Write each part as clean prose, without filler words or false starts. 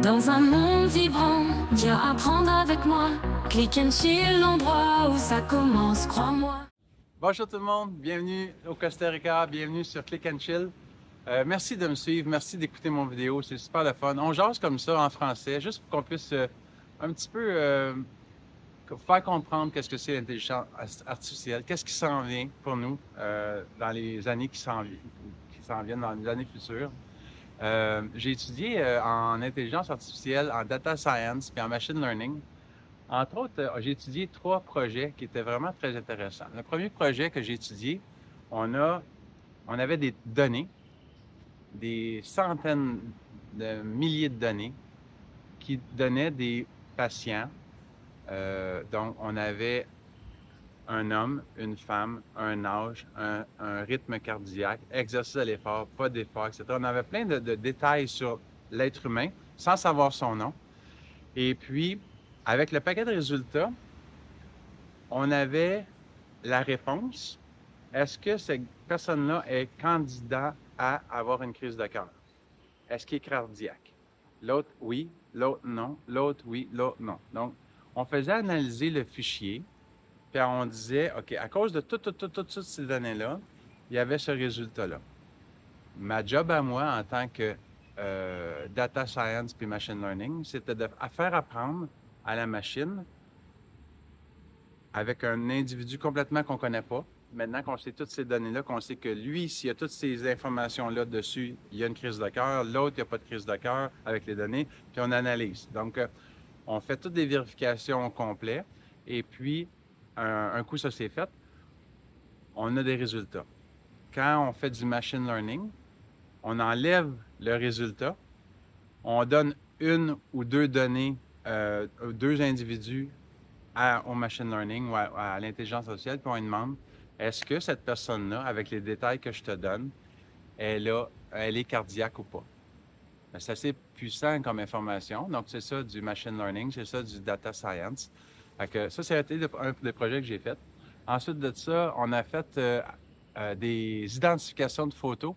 Dans un monde vibrant, viens apprendre avec moi. Click and Chill, l'endroit où ça commence, crois-moi. Bonjour tout le monde, bienvenue au Costa Rica, bienvenue sur Click and Chill. Merci de me suivre, merci d'écouter mon vidéo, c'est super le fun. On jase comme ça en français, juste pour qu'on puisse un petit peu faire comprendre qu'est-ce que c'est l'intelligence artificielle, qu'est-ce qui s'en vient pour nous dans les années qui s'en viennent, dans les années futures. J'ai étudié en intelligence artificielle, en data science puis en machine learning. Entre autres, j'ai étudié 3 projets qui étaient vraiment très intéressants. Le premier projet que j'ai étudié, on avait des données, des centaines de milliers de données qui donnaient des patients. Donc, on avait un homme, une femme, un âge, un rythme cardiaque, exercice à l'effort, pas d'effort, etc. On avait plein de détails sur l'être humain sans savoir son nom. Et puis, avec le paquet de résultats, on avait la réponse. Est-ce que cette personne-là est candidat à avoir une crise de cœur? Est-ce qu'il est cardiaque? L'autre, oui. L'autre, non. L'autre, oui. L'autre, non. Donc, on faisait analyser le fichier, puis on disait, OK, à cause de toutes ces données-là, il y avait ce résultat-là. Ma job à moi, en tant que data science puis machine learning, c'était de faire apprendre à la machine avec un individu complètement qu'on ne connaît pas. Maintenant qu'on sait toutes ces données-là, qu'on sait que lui, s'il y a toutes ces informations-là dessus, il y a une crise de cœur, l'autre, il n'y a pas de crise de cœur avec les données, puis on analyse. Donc, on fait toutes les vérifications complètes, et puis, un coup ça c'est fait, on a des résultats. Quand on fait du machine learning, on enlève le résultat, on donne une ou deux données, deux individus au machine learning ou à l'intelligence artificielle, puis on lui demande, est-ce que cette personne-là, avec les détails que je te donne, elle est cardiaque ou pas? C'est assez puissant comme information. Donc, c'est ça du machine learning, c'est ça du data science. Ça, c'était un des projets que j'ai fait. Ensuite de ça, on a fait des identifications de photos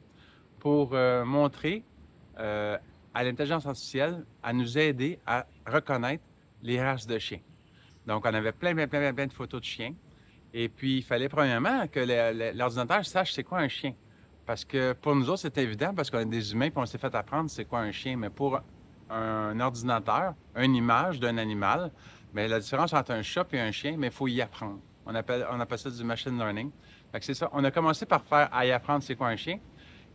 pour montrer à l'intelligence artificielle à nous aider à reconnaître les races de chiens. Donc, on avait plein de photos de chiens. Et puis, il fallait premièrement que l'ordinateur sache c'est quoi un chien. Parce que pour nous autres, c'est évident parce qu'on est des humains et on s'est fait apprendre c'est quoi un chien. Mais pour un ordinateur, une image d'un animal, bien, la différence entre un chat et un chien, mais il faut y apprendre. On appelle ça du machine learning. Fait que c'est ça. On a commencé par faire à y apprendre c'est quoi un chien.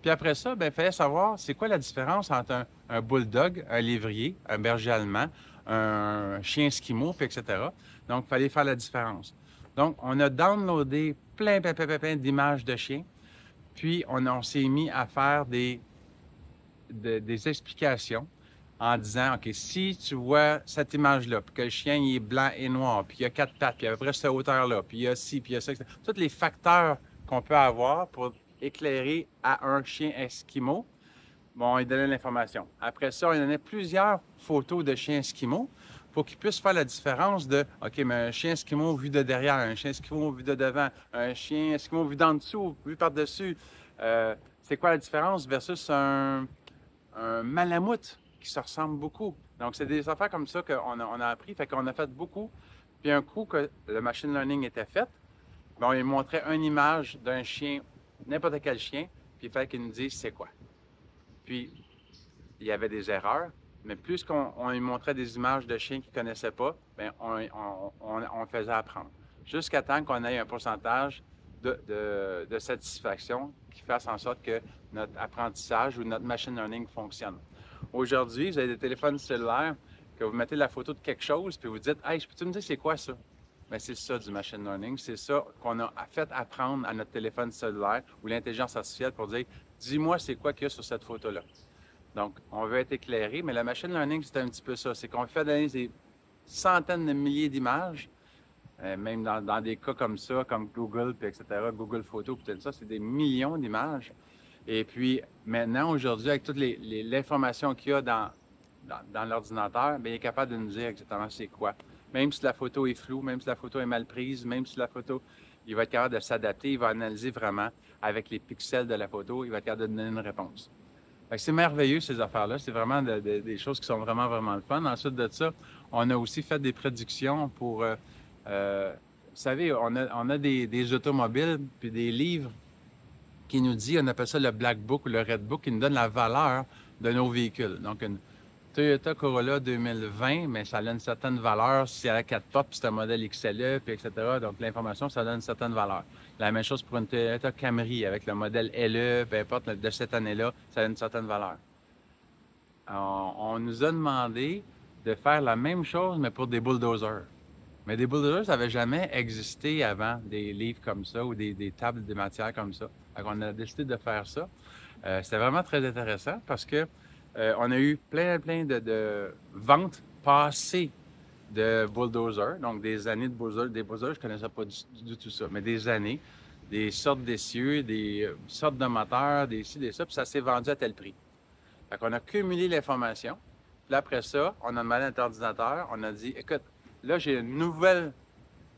Puis après ça, bien, il fallait savoir c'est quoi la différence entre un bulldog, un lévrier, un berger allemand, un chien esquimau, puis etc. Donc, il fallait faire la différence. Donc, on a downloadé plein d'images de chiens. Puis, on s'est mis à faire des explications en disant, OK, si tu vois cette image-là, puis que le chien il est blanc et noir, puis il y a 4 pattes, puis à peu près cette hauteur-là, puis il y a ci, puis il y a ça, etc. Tous les facteurs qu'on peut avoir pour éclairer à un chien esquimau, bon, il donnait l'information. Après ça, on donnait plusieurs photos de chiens esquimaux pour qu'ils puissent faire la différence de, OK, mais un chien esquimau vu de derrière, un chien esquimau vu de devant, un chien esquimau vu d'en dessous, vu par-dessus. C'est quoi la différence versus un malamute qui se ressemble beaucoup. Donc, c'est des affaires comme ça qu'on a appris. Fait qu'on a fait beaucoup. Puis un coup que le machine learning était fait, bien, on lui montrait une image d'un chien, n'importe quel chien, puis il fallait qu'il nous dise c'est quoi. Puis, il y avait des erreurs, mais plus qu'on lui montrait des images de chiens qu'il ne connaissait pas, bien, on faisait apprendre. Jusqu'à temps qu'on ait un pourcentage de satisfaction qui fasse en sorte que notre apprentissage ou notre machine learning fonctionne. Aujourd'hui, vous avez des téléphones cellulaires que vous mettez la photo de quelque chose, puis vous dites « Hey, peux-tu me dire c'est quoi ça? » Bien, c'est ça du machine learning. C'est ça qu'on a fait apprendre à notre téléphone cellulaire ou l'intelligence artificielle pour dire « Dis-moi c'est quoi qu'il y a sur cette photo-là. » Donc, on veut être éclairé, mais le machine learning, c'est un petit peu ça. C'est qu'on fait analyser des centaines de milliers d'images, même dans des cas comme ça, comme Google, puis etc., Google Photos, puis tout ça, c'est des millions d'images. Et puis, maintenant, aujourd'hui, avec toute l'information qu'il y a dans l'ordinateur, bien, il est capable de nous dire exactement c'est quoi. Même si la photo est floue, même si la photo est mal prise, même si la photo, il va être capable de s'adapter, il va analyser vraiment avec les pixels de la photo, il va être capable de donner une réponse. C'est merveilleux, ces affaires-là. C'est vraiment des choses qui sont vraiment, vraiment le fun. Ensuite de ça, on a aussi fait des prédictions pour... vous savez, on a des automobiles puis des livres qui nous disent, on appelle ça le Black Book ou le Red Book, qui nous donne la valeur de nos véhicules. Donc, une Toyota Corolla 2020, mais ça a une certaine valeur si elle a 4 portes, puis c'est un modèle XLE, puis etc. Donc, l'information, ça donne une certaine valeur. La même chose pour une Toyota Camry avec le modèle LE, peu importe, de cette année-là, ça a une certaine valeur. Alors, on nous a demandé de faire la même chose, mais pour des bulldozers. Mais des bulldozers, ça n'avait jamais existé avant, des livres comme ça ou des tables de matière comme ça. Donc, on a décidé de faire ça. C'était vraiment très intéressant parce que on a eu plein de ventes passées de bulldozers, donc des années de bulldozers. Des bulldozers, je ne connaissais pas du tout ça, mais des années, des sortes d'essieux, des sortes de moteurs, des ci, des ça, puis ça s'est vendu à tel prix. Fait qu'on a cumulé l'information. Puis après ça, on a demandé à notre ordinateur, on a dit, écoute, là, j'ai une nouvelle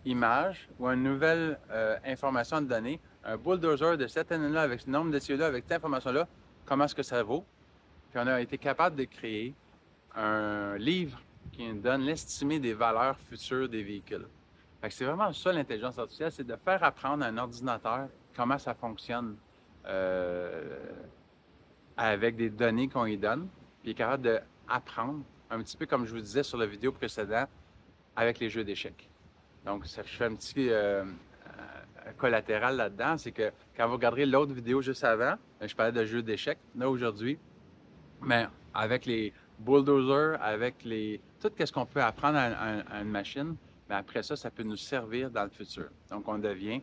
image ou une nouvelle information à te donner. Un bulldozer de cette année-là, avec ce nombre d'essieux-là, avec cette information-là, comment est-ce que ça vaut? Puis on a été capable de créer un livre qui nous donne l'estimé des valeurs futures des véhicules. Fait que c'est vraiment ça l'intelligence artificielle, c'est de faire apprendre à un ordinateur comment ça fonctionne avec des données qu'on lui donne, puis il est capable d'apprendre, un petit peu comme je vous disais sur la vidéo précédente, avec les jeux d'échecs. Donc, je fais un petit collatéral là-dedans, c'est que quand vous regarderez l'autre vidéo juste avant, je parlais de jeux d'échecs, là aujourd'hui, mais avec les bulldozers, avec tout ce qu'on peut apprendre à une machine, mais après ça, ça peut nous servir dans le futur. Donc, ça devient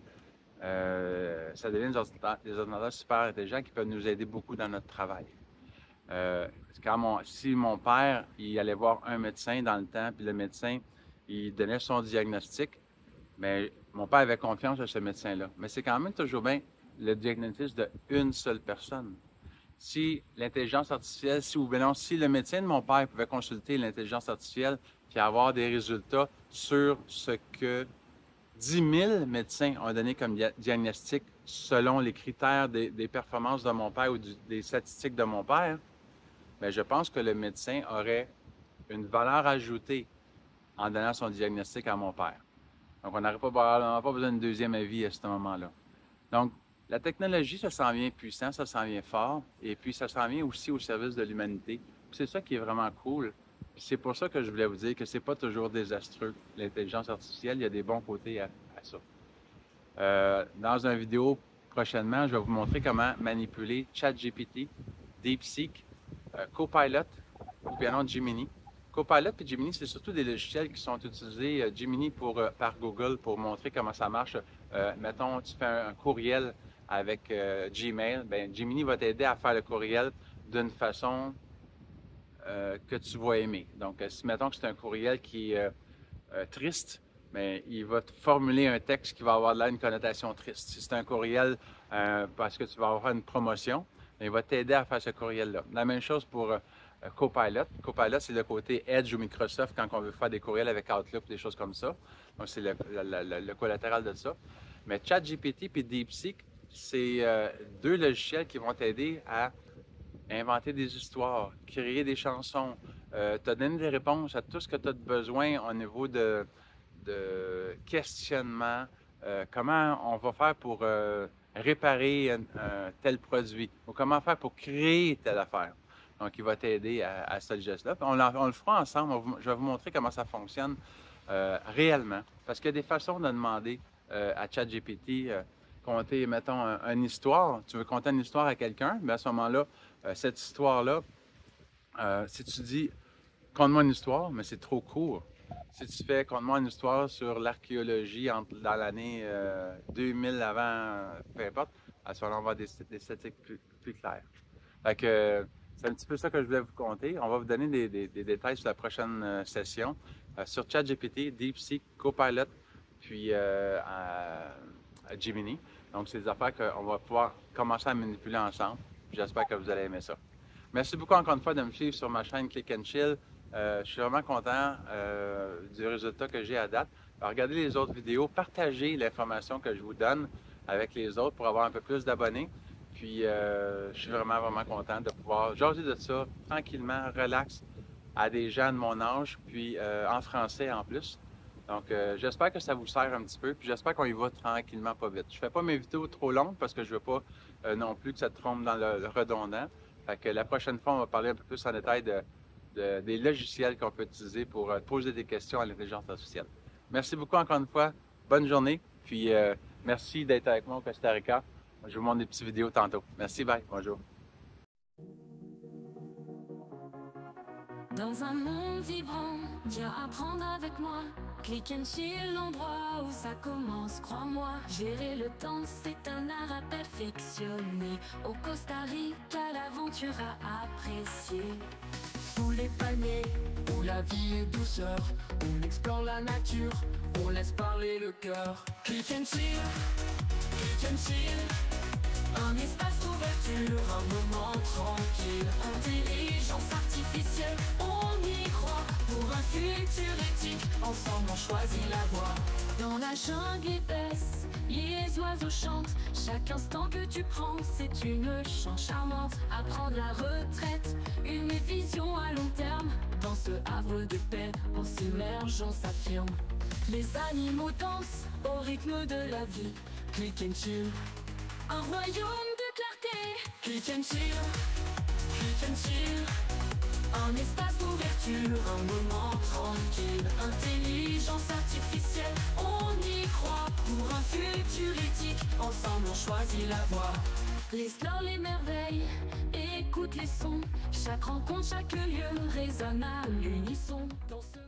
des ordinateurs super intelligents qui peuvent nous aider beaucoup dans notre travail. Si mon père, il allait voir un médecin dans le temps, puis le médecin, il donnait son diagnostic, mais mon père avait confiance à ce médecin-là. Mais c'est quand même toujours bien le diagnostic d'une seule personne. Si l'intelligence artificielle, si le médecin de mon père pouvait consulter l'intelligence artificielle puis avoir des résultats sur ce que 10 000 médecins ont donné comme diagnostic selon les critères des performances de mon père ou des statistiques de mon père, bien, je pense que le médecin aurait une valeur ajoutée en donnant son diagnostic à mon père. Donc, on n'aurait pas besoin d'une deuxième avis à ce moment-là. Donc, la technologie, ça s'en vient puissant, ça s'en vient fort, et puis ça s'en vient aussi au service de l'humanité. C'est ça qui est vraiment cool. C'est pour ça que je voulais vous dire que c'est pas toujours désastreux. L'intelligence artificielle, il y a des bons côtés à ça. Dans une vidéo prochainement, je vais vous montrer comment manipuler ChatGPT, DeepSeek, Copilot, ou bien non Gemini. Copilot et Gemini, c'est surtout des logiciels qui sont utilisés, Gemini par Google pour montrer comment ça marche. Mettons, tu fais un courriel avec Gmail, bien, Gemini va t'aider à faire le courriel d'une façon que tu vas aimer. Donc, si mettons que c'est un courriel qui est triste, bien, il va te formuler un texte qui va avoir là une connotation triste. Si c'est un courriel parce que tu vas avoir une promotion, bien, il va t'aider à faire ce courriel-là. La même chose pour Copilot. Copilot, c'est le côté Edge ou Microsoft quand on veut faire des courriels avec Outlook, des choses comme ça. Donc, c'est le collatéral de ça. Mais ChatGPT et DeepSeek, c'est deux logiciels qui vont t'aider à inventer des histoires, créer des chansons, te donner des réponses à tout ce que tu as besoin au niveau de questionnement, comment on va faire pour réparer un tel produit, ou comment faire pour créer telle affaire. Donc, il va t'aider à ce geste-là. On le fera ensemble. Je vais vous montrer comment ça fonctionne réellement. Parce qu'il y a des façons de demander à ChatGPT, conter, mettons, une histoire. Tu veux conter une histoire à quelqu'un, mais à ce moment-là, cette histoire-là, si tu dis « conte-moi une histoire », mais c'est trop court. Si tu fais « conte-moi une histoire sur l'archéologie dans l'année 2000 avant, peu importe », à ce moment-là, on va avoir des statistiques plus claires. Fait que c'est un petit peu ça que je voulais vous conter. On va vous donner des détails sur la prochaine session sur ChatGPT, DeepSeek, Copilot, puis Gemini. Donc, c'est des affaires qu'on va pouvoir commencer à manipuler ensemble. J'espère que vous allez aimer ça. Merci beaucoup encore une fois de me suivre sur ma chaîne Click and Chill. Je suis vraiment content du résultat que j'ai à date. Alors, regardez les autres vidéos, partagez l'information que je vous donne avec les autres pour avoir un peu plus d'abonnés. Puis je suis vraiment content de pouvoir jaser de ça tranquillement, relax, à des gens de mon âge, puis en français en plus. Donc j'espère que ça vous sert un petit peu, puis j'espère qu'on y va tranquillement, pas vite. Je fais pas mes vidéos trop longues parce que je veux pas non plus que ça tombe dans le redondant. Fait que la prochaine fois, on va parler un peu plus en détail des logiciels qu'on peut utiliser pour poser des questions à l'intelligence artificielle. Merci beaucoup encore une fois. Bonne journée. Puis merci d'être avec moi au Costa Rica. Je vous montre des petites vidéos tantôt. Merci, bye. Bonjour. Dans un monde vibrant, viens apprendre avec moi. Click and chill, l'endroit où ça commence, crois-moi. Gérer le temps, c'est un art à perfectionner. Au Costa Rica, l'aventure à apprécier. Sous les palmiers, où la vie est douceur, on explore la nature, on laisse parler le cœur. Click and chill, click and chill. Un espace d'ouverture, un moment tranquille. Intelligence artificielle, on y croit. Pour un futur éthique, ensemble on choisit la voie. Dans la jungle épaisse, les oiseaux chantent. Chaque instant que tu prends, c'est une chance charmante. À prendre la retraite, une vision à long terme. Dans ce havre de paix, on s'immerge, on s'affirme. Les animaux dansent au rythme de la vie. Click and chill, un royaume de clarté. click and chill, click and chill. Un espace d'ouverture, Un moment tranquille, intelligence artificielle, on y croit. pour un futur éthique, ensemble on choisit la voie. Explore les merveilles, écoute les sons. Chaque rencontre, chaque lieu résonne à l'unisson. Dans ce